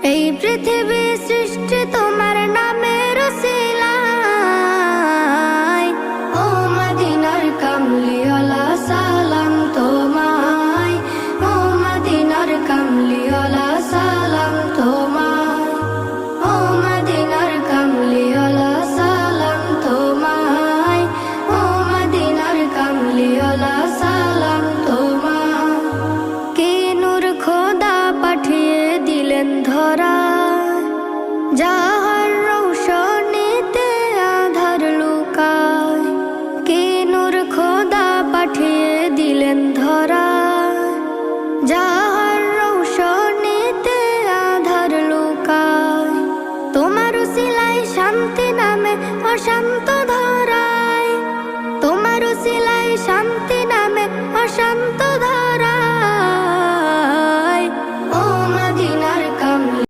এই পৃথিবী সৃষ্টি তোমার নামের উসিলায়। ও মদিনার কামলিওয়ালা সালাম তোমায়, ও মদিনার কামলিওয়ালা সালাম তোমায়, ও মদিনার কামলিওয়ালা সালাম তোমায়, ও মদিনার কামলিওয়ালা সালাম তোমায়। কি নূর খোদা পাঠিয়ে দিলেন ধরা, যাহার রৌশনীতে আধার লুকায়। কি নূর খোদা পাঠিয়ে দিলেন ধরা, যাহার রৌশনীতে আধার লুকায়। তোমার উসিলায় শান্তি নামে অশান্ত